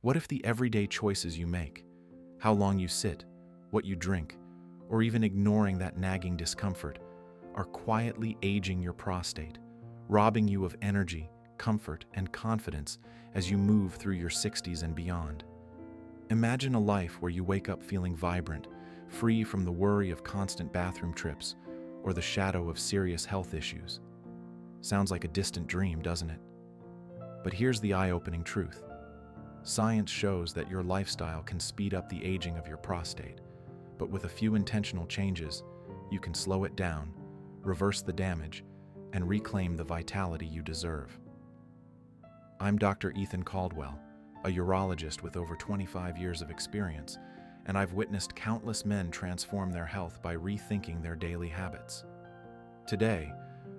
What if the everyday choices you make, how long you sit, what you drink, or even ignoring that nagging discomfort, are quietly aging your prostate, robbing you of energy, comfort, and confidence as you move through your 60s and beyond? Imagine a life where you wake up feeling vibrant, free from the worry of constant bathroom trips or the shadow of serious health issues. Sounds like a distant dream, doesn't it? But here's the eye-opening truth. Science shows that your lifestyle can speed up the aging of your prostate, but with a few intentional changes, you can slow it down, reverse the damage, and reclaim the vitality you deserve. I'm Dr. Ethan Caldwell, a urologist with over 25 years of experience, and I've witnessed countless men transform their health by rethinking their daily habits. Today,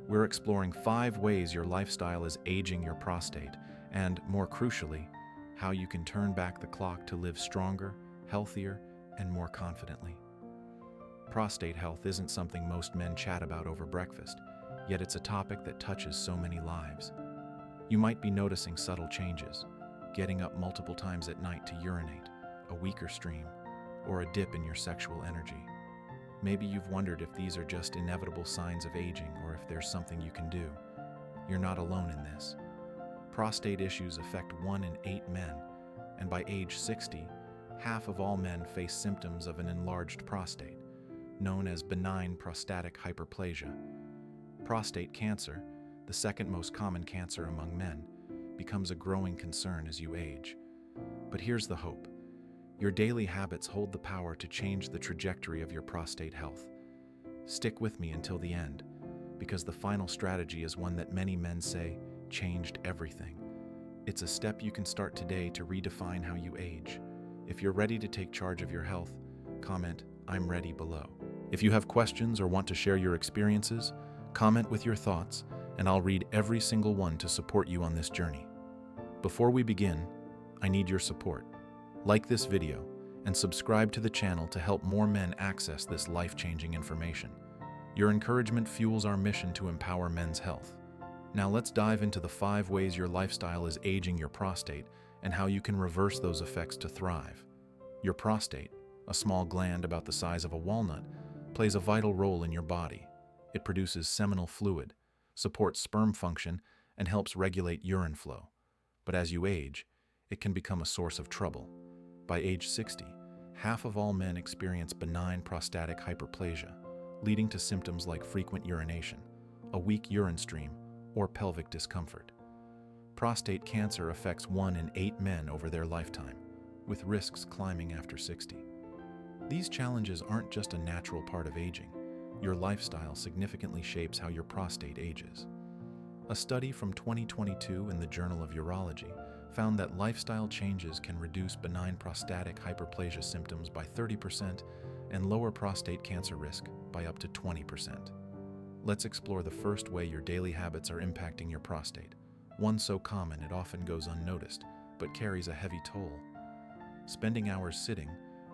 we're exploring 5 ways your lifestyle is aging your prostate, and, more crucially, how you can turn back the clock to live stronger, healthier, and more confidently. Prostate health isn't something most men chat about over breakfast, yet it's a topic that touches so many lives. You might be noticing subtle changes, getting up multiple times at night to urinate, a weaker stream, or a dip in your sexual energy. Maybe you've wondered if these are just inevitable signs of aging or if there's something you can do. You're not alone in this. Prostate issues affect 1 in 8 men, and by age 60, half of all men face symptoms of an enlarged prostate, known as benign prostatic hyperplasia. Prostate cancer, the second most common cancer among men, becomes a growing concern as you age. But here's the hope. Your daily habits hold the power to change the trajectory of your prostate health. Stick with me until the end, because the final strategy is one that many men say changed everything. It's a step you can start today to redefine how you age. If you're ready to take charge of your health, comment "I'm ready" below. If you have questions or want to share your experiences, comment with your thoughts, and I'll read every single one to support you on this journey. Before we begin, I need your support. Like this video and subscribe to the channel to help more men access this life-changing information. Your encouragement fuels our mission to empower men's health. Now let's dive into the 5 ways your lifestyle is aging your prostate and how you can reverse those effects to thrive. Your prostate, a small gland about the size of a walnut, plays a vital role in your body. It produces seminal fluid, supports sperm function, and helps regulate urine flow. But as you age, it can become a source of trouble. By age 60, half of all men experience benign prostatic hyperplasia, leading to symptoms like frequent urination, a weak urine stream, or pelvic discomfort. Prostate cancer affects 1 in 8 men over their lifetime, with risks climbing after 60. These challenges aren't just a natural part of aging. Your lifestyle significantly shapes how your prostate ages. A study from 2022 in the Journal of Urology found that lifestyle changes can reduce benign prostatic hyperplasia symptoms by 30% and lower prostate cancer risk by up to 20%. Let's explore the first way your daily habits are impacting your prostate, one so common it often goes unnoticed, but carries a heavy toll. Spending hours sitting,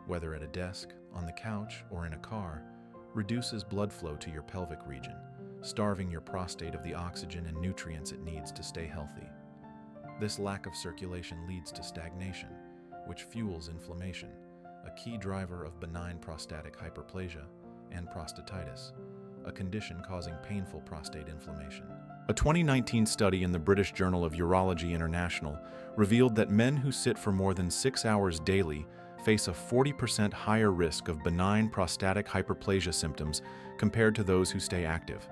whether at a desk, on the couch, or in a car, reduces blood flow to your pelvic region, starving your prostate of the oxygen and nutrients it needs to stay healthy. This lack of circulation leads to stagnation, which fuels inflammation, a key driver of benign prostatic hyperplasia and prostatitis, a condition causing painful prostate inflammation. A 2019 study in the British Journal of Urology International revealed that men who sit for more than 6 hours daily face a 40% higher risk of benign prostatic hyperplasia symptoms compared to those who stay active.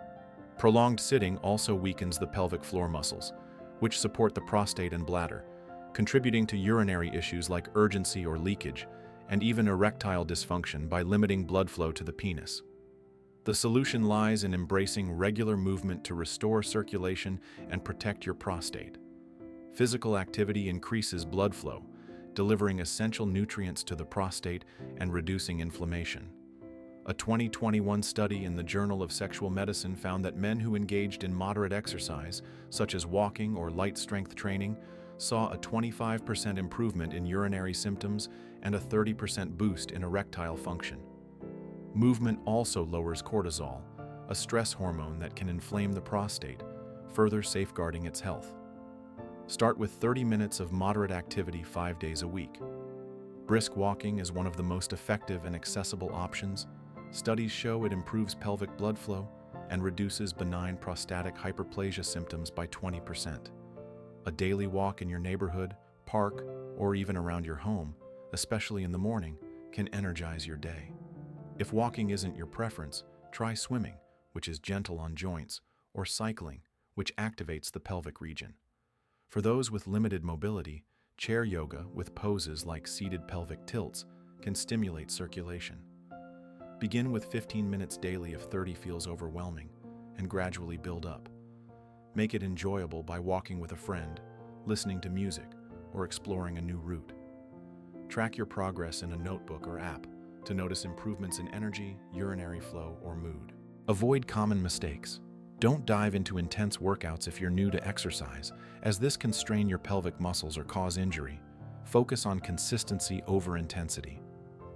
Prolonged sitting also weakens the pelvic floor muscles, which support the prostate and bladder, contributing to urinary issues like urgency or leakage, and even erectile dysfunction by limiting blood flow to the penis. The solution lies in embracing regular movement to restore circulation and protect your prostate. Physical activity increases blood flow, delivering essential nutrients to the prostate and reducing inflammation. A 2021 study in the Journal of Sexual Medicine found that men who engaged in moderate exercise, such as walking or light strength training, saw a 25% improvement in urinary symptoms and a 30% boost in erectile function. Movement also lowers cortisol, a stress hormone that can inflame the prostate, further safeguarding its health. Start with 30 minutes of moderate activity 5 days a week. Brisk walking is one of the most effective and accessible options. Studies show it improves pelvic blood flow and reduces benign prostatic hyperplasia symptoms by 20%. A daily walk in your neighborhood, park, or even around your home, especially in the morning, can energize your day. If walking isn't your preference, try swimming, which is gentle on joints, or cycling, which activates the pelvic region. For those with limited mobility, chair yoga with poses like seated pelvic tilts can stimulate circulation. Begin with 15 minutes daily if 30 feels overwhelming, and gradually build up. Make it enjoyable by walking with a friend, listening to music, or exploring a new route. Track your progress in a notebook or app to notice improvements in energy, urinary flow, or mood. Avoid common mistakes. Don't dive into intense workouts if you're new to exercise, as this can strain your pelvic muscles or cause injury. Focus on consistency over intensity.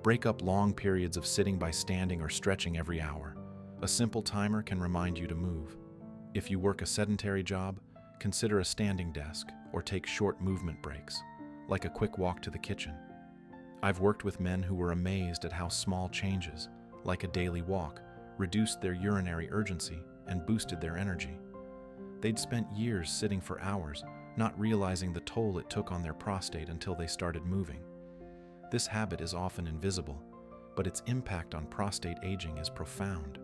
Break up long periods of sitting by standing or stretching every hour. A simple timer can remind you to move. If you work a sedentary job, consider a standing desk or take short movement breaks, like a quick walk to the kitchen. I've worked with men who were amazed at how small changes, like a daily walk, reduced their urinary urgency and boosted their energy. They'd spent years sitting for hours, not realizing the toll it took on their prostate until they started moving. This habit is often invisible, but its impact on prostate aging is profound.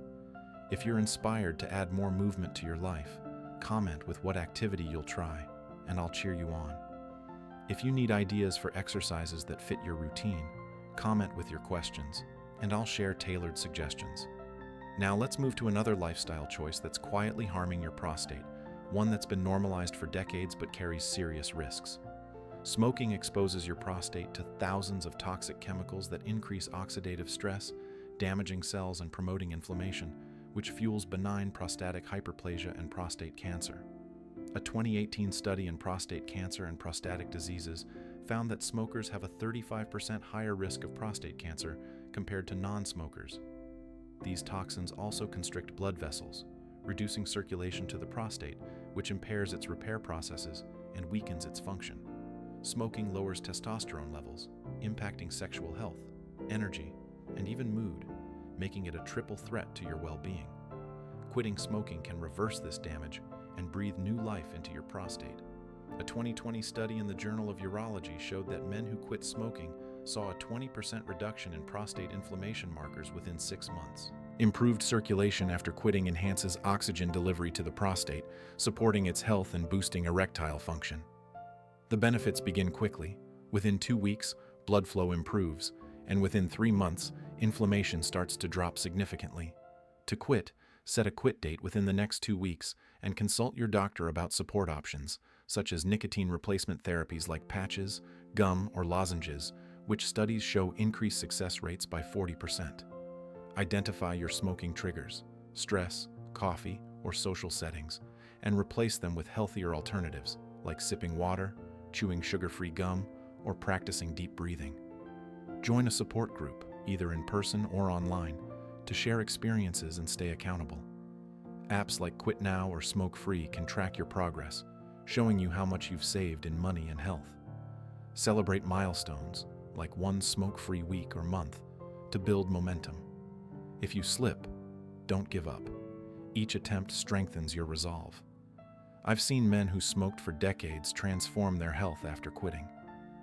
If you're inspired to add more movement to your life, comment with what activity you'll try, and I'll cheer you on. If you need ideas for exercises that fit your routine, comment with your questions, and I'll share tailored suggestions. Now let's move to another lifestyle choice that's quietly harming your prostate, one that's been normalized for decades but carries serious risks. Smoking exposes your prostate to thousands of toxic chemicals that increase oxidative stress, damaging cells and promoting inflammation, which fuels benign prostatic hyperplasia and prostate cancer. A 2018 study in prostate cancer and prostatic diseases found that smokers have a 35% higher risk of prostate cancer compared to non-smokers. These toxins also constrict blood vessels, reducing circulation to the prostate, which impairs its repair processes and weakens its function. Smoking lowers testosterone levels, impacting sexual health, energy, and even mood, making it a triple threat to your well-being. Quitting smoking can reverse this damage and breathe new life into your prostate. A 2020 study in the Journal of Urology showed that men who quit smoking saw a 20% reduction in prostate inflammation markers within 6 months. Improved circulation after quitting enhances oxygen delivery to the prostate, supporting its health and boosting erectile function. The benefits begin quickly. Within 2 weeks, blood flow improves, and within 3 months, inflammation starts to drop significantly. To quit, set a quit date within the next 2 weeks and consult your doctor about support options, such as nicotine replacement therapies like patches, gum, or lozenges, which studies show increased success rates by 40%. Identify your smoking triggers, stress, coffee, or social settings, and replace them with healthier alternatives like sipping water, chewing sugar-free gum, or practicing deep breathing. Join a support group, either in person or online, to share experiences and stay accountable. Apps like Quit Now or Smoke Free can track your progress, showing you how much you've saved in money and health. Celebrate milestones, like one smoke-free week or month, to build momentum. If you slip, don't give up. Each attempt strengthens your resolve. I've seen men who smoked for decades transform their health after quitting.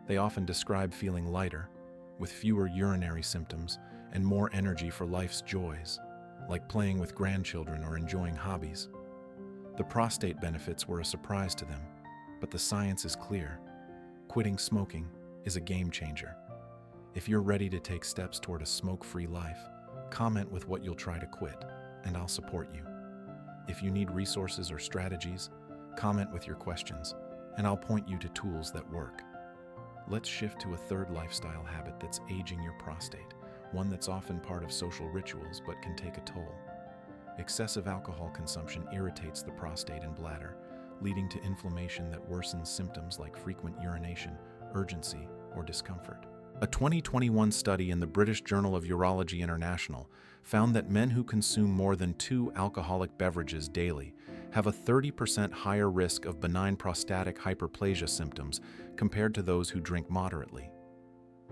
They often describe feeling lighter, with fewer urinary symptoms and more energy for life's joys, like playing with grandchildren or enjoying hobbies. The prostate benefits were a surprise to them, but the science is clear. Quitting smoking is a game changer. If you're ready to take steps toward a smoke-free life, comment with what you'll try to quit, and I'll support you. If you need resources or strategies, comment with your questions, and I'll point you to tools that work. Let's shift to a third lifestyle habit that's aging your prostate, one that's often part of social rituals but can take a toll. Excessive alcohol consumption irritates the prostate and bladder, leading to inflammation that worsens symptoms like frequent urination, urgency, or discomfort. A 2021 study in the British Journal of Urology International found that men who consume more than 2 alcoholic beverages daily have a 30% higher risk of benign prostatic hyperplasia symptoms compared to those who drink moderately.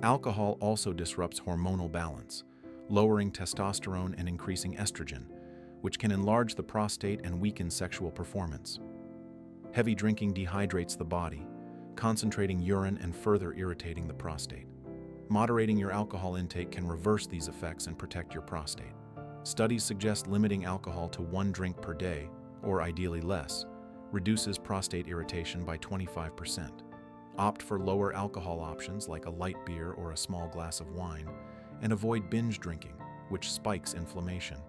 Alcohol also disrupts hormonal balance, lowering testosterone and increasing estrogen, which can enlarge the prostate and weaken sexual performance. Heavy drinking dehydrates the body, concentrating urine and further irritating the prostate. Moderating your alcohol intake can reverse these effects and protect your prostate. Studies suggest limiting alcohol to 1 drink per day, or ideally less, reduces prostate irritation by 25%. Opt for lower alcohol options like a light beer or a small glass of wine, and avoid binge drinking, which spikes inflammation.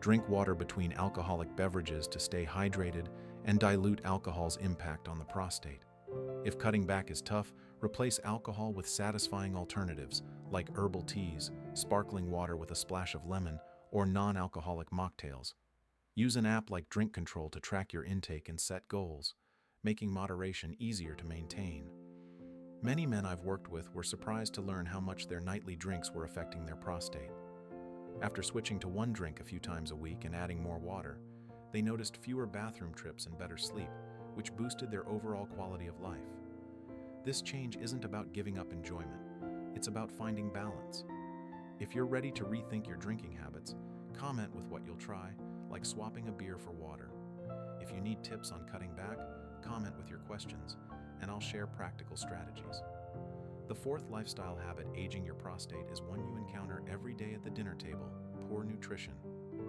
Drink water between alcoholic beverages to stay hydrated and dilute alcohol's impact on the prostate. If cutting back is tough, replace alcohol with satisfying alternatives like herbal teas, sparkling water with a splash of lemon, or non-alcoholic mocktails. Use an app like Drink Control to track your intake and set goals, making moderation easier to maintain. Many men I've worked with were surprised to learn how much their nightly drinks were affecting their prostate. After switching to 1 drink a few times a week and adding more water, they noticed fewer bathroom trips and better sleep, which boosted their overall quality of life. This change isn't about giving up enjoyment, it's about finding balance. If you're ready to rethink your drinking habits, comment with what you'll try, like swapping a beer for water. If you need tips on cutting back, comment with your questions, and I'll share practical strategies. The 4th lifestyle habit aging your prostate is one you encounter every day at the dinner table: poor nutrition.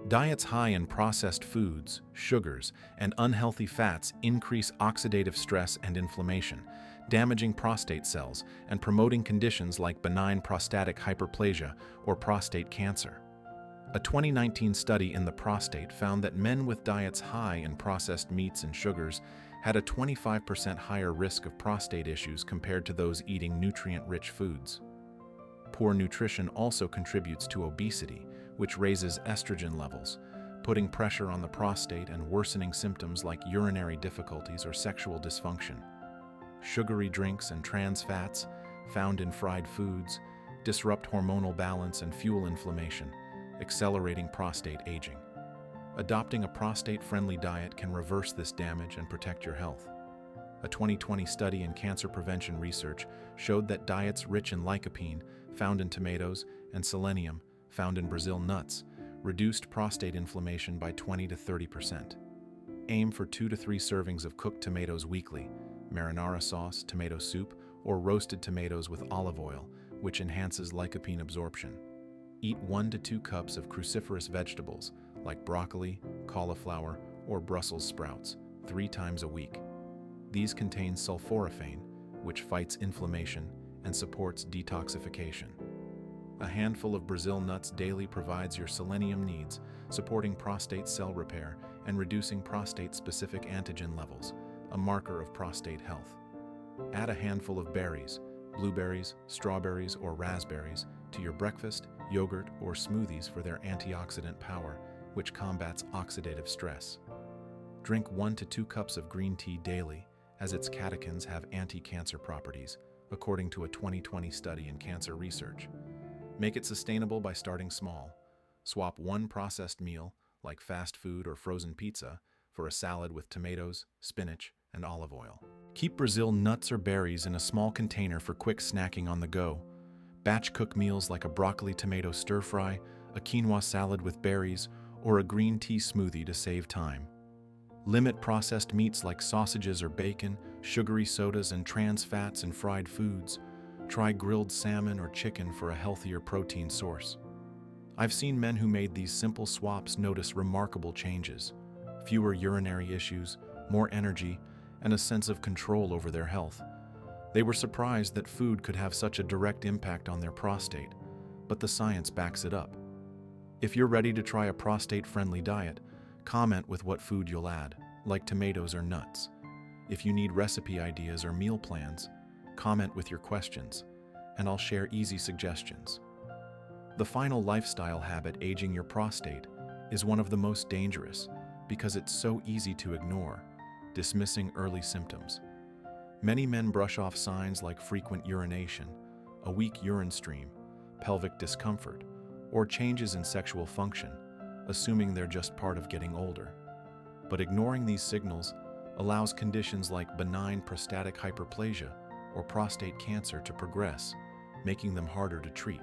Diets high in processed foods, sugars, and unhealthy fats increase oxidative stress and inflammation, damaging prostate cells and promoting conditions like benign prostatic hyperplasia or prostate cancer. A 2019 study in the prostate found that men with diets high in processed meats and sugars had a 25% higher risk of prostate issues compared to those eating nutrient-rich foods. Poor nutrition also contributes to obesity, which raises estrogen levels, putting pressure on the prostate and worsening symptoms like urinary difficulties or sexual dysfunction. Sugary drinks and trans fats, found in fried foods, disrupt hormonal balance and fuel inflammation, accelerating prostate aging. Adopting a prostate-friendly diet can reverse this damage and protect your health. A 2020 study in cancer prevention research showed that diets rich in lycopene, found in tomatoes, and selenium, found in Brazil nuts, reduced prostate inflammation by 20 to 30%. Aim for 2 to 3 servings of cooked tomatoes weekly, marinara sauce, tomato soup, or roasted tomatoes with olive oil, which enhances lycopene absorption. Eat 1 to 2 cups of cruciferous vegetables like broccoli, cauliflower, or Brussels sprouts 3 times a week. These contain sulforaphane, which fights inflammation and supports detoxification. A handful of Brazil nuts daily provides your selenium needs, supporting prostate cell repair and reducing prostate-specific antigen levels, a marker of prostate health. Add a handful of berries, blueberries, strawberries, or raspberries, to your breakfast, yogurt, or smoothies for their antioxidant power, which combats oxidative stress. Drink 1 to 2 cups of green tea daily, as its catechins have anti-cancer properties, according to a 2020 study in cancer research. Make it sustainable by starting small. Swap 1 processed meal, like fast food or frozen pizza, for a salad with tomatoes, spinach, and olive oil. Keep Brazil nuts or berries in a small container for quick snacking on the go. Batch cook meals like a broccoli tomato stir-fry, a quinoa salad with berries, or a green tea smoothie to save time. Limit processed meats like sausages or bacon, sugary sodas, and trans fats in fried foods. Try grilled salmon or chicken for a healthier protein source. I've seen men who made these simple swaps notice remarkable changes: fewer urinary issues, more energy, and a sense of control over their health. They were surprised that food could have such a direct impact on their prostate, but the science backs it up. If you're ready to try a prostate-friendly diet, comment with what food you'll add, like tomatoes or nuts. If you need recipe ideas or meal plans, comment with your questions, and I'll share easy suggestions. The final lifestyle habit, aging your prostate, is one of the most dangerous because it's so easy to ignore, dismissing early symptoms. Many men brush off signs like frequent urination, a weak urine stream, pelvic discomfort, or changes in sexual function, assuming they're just part of getting older. But ignoring these signals allows conditions like benign prostatic hyperplasia or prostate cancer to progress, making them harder to treat.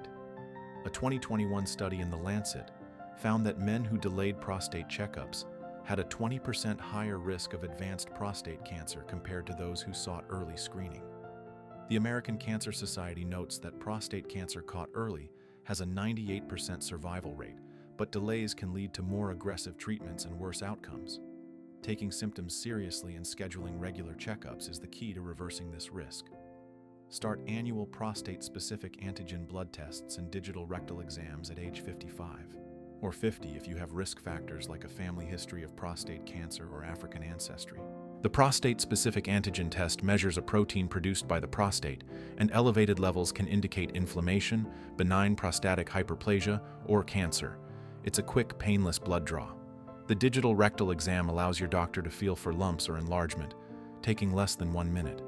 A 2021 study in the Lancet found that men who delayed prostate checkups had a 20% higher risk of advanced prostate cancer compared to those who sought early screening. The American Cancer Society notes that prostate cancer caught early has a 98% survival rate, but delays can lead to more aggressive treatments and worse outcomes. Taking symptoms seriously and scheduling regular checkups is the key to reversing this risk. Start annual prostate-specific antigen blood tests and digital rectal exams at age 55, or 50 if you have risk factors like a family history of prostate cancer or African ancestry. The prostate-specific antigen test measures a protein produced by the prostate, and elevated levels can indicate inflammation, benign prostatic hyperplasia, or cancer. It's a quick, painless blood draw. The digital rectal exam allows your doctor to feel for lumps or enlargement, taking less than 1 minute.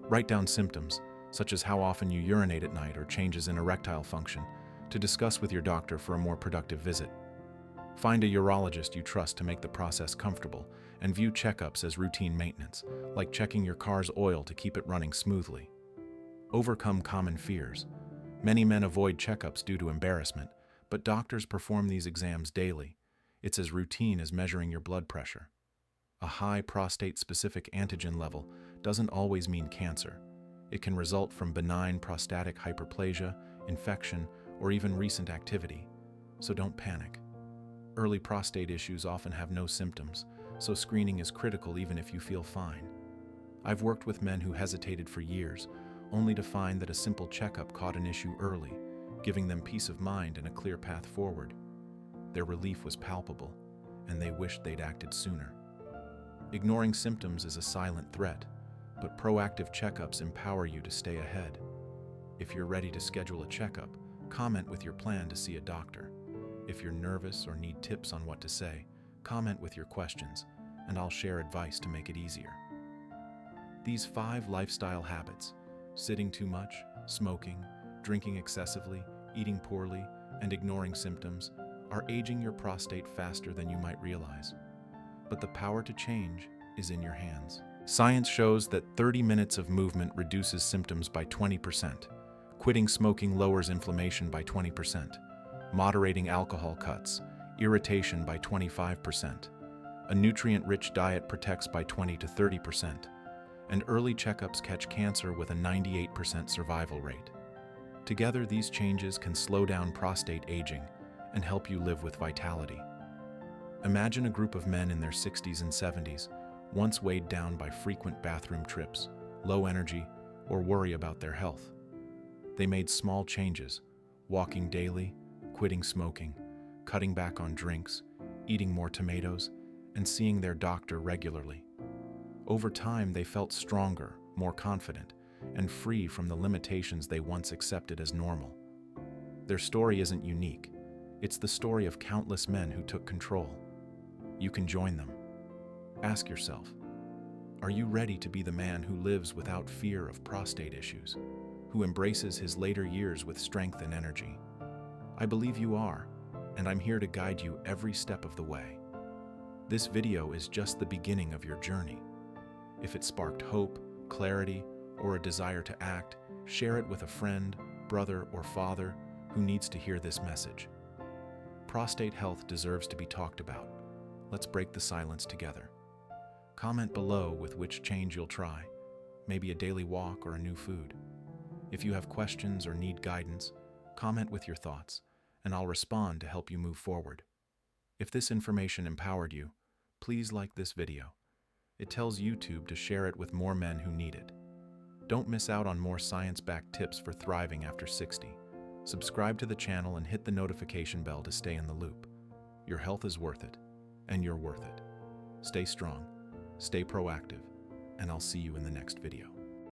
Write down symptoms, such as how often you urinate at night or changes in erectile function, to discuss with your doctor for a more productive visit. Find a urologist you trust to make the process comfortable, and view checkups as routine maintenance, like checking your car's oil to keep it running smoothly. Overcome common fears. Many men avoid checkups due to embarrassment, but doctors perform these exams daily. It's as routine as measuring your blood pressure. A high prostate-specific antigen level doesn't always mean cancer. It can result from benign prostatic hyperplasia, infection, or even recent activity, so don't panic. Early prostate issues often have no symptoms, so screening is critical even if you feel fine. I've worked with men who hesitated for years, only to find that a simple checkup caught an issue early, giving them peace of mind and a clear path forward. Their relief was palpable, and they wished they'd acted sooner. Ignoring symptoms is a silent threat, but proactive checkups empower you to stay ahead. If you're ready to schedule a checkup, comment with your plan to see a doctor. If you're nervous or need tips on what to say, comment with your questions, and I'll share advice to make it easier. These 5 lifestyle habits, sitting too much, smoking, drinking excessively, eating poorly, and ignoring symptoms, are aging your prostate faster than you might realize. But the power to change is in your hands. Science shows that 30 minutes of movement reduces symptoms by 20%. Quitting smoking lowers inflammation by 20%. Moderating alcohol cuts irritation by 25%. A nutrient-rich diet protects by 20 to 30%. And early checkups catch cancer with a 98% survival rate. Together, these changes can slow down prostate aging and help you live with vitality. Imagine a group of men in their 60s and 70s, once weighed down by frequent bathroom trips, low energy, or worry about their health. They made small changes, walking daily, quitting smoking, cutting back on drinks, eating more tomatoes, and seeing their doctor regularly. Over time, they felt stronger, more confident, and free from the limitations they once accepted as normal. Their story isn't unique. It's the story of countless men who took control. You can join them. Ask yourself, are you ready to be the man who lives without fear of prostate issues, who embraces his later years with strength and energy? I believe you are, and I'm here to guide you every step of the way. This video is just the beginning of your journey. If it sparked hope, clarity, or a desire to act, share it with a friend, brother, or father who needs to hear this message. Prostate health deserves to be talked about. Let's break the silence together. Comment below with which change you'll try, maybe a daily walk or a new food. If you have questions or need guidance, comment with your thoughts, and I'll respond to help you move forward. If this information empowered you, please like this video. It tells YouTube to share it with more men who need it. Don't miss out on more science-backed tips for thriving after 60. Subscribe to the channel and hit the notification bell to stay in the loop. Your health is worth it, and you're worth it. Stay strong, stay proactive, and I'll see you in the next video.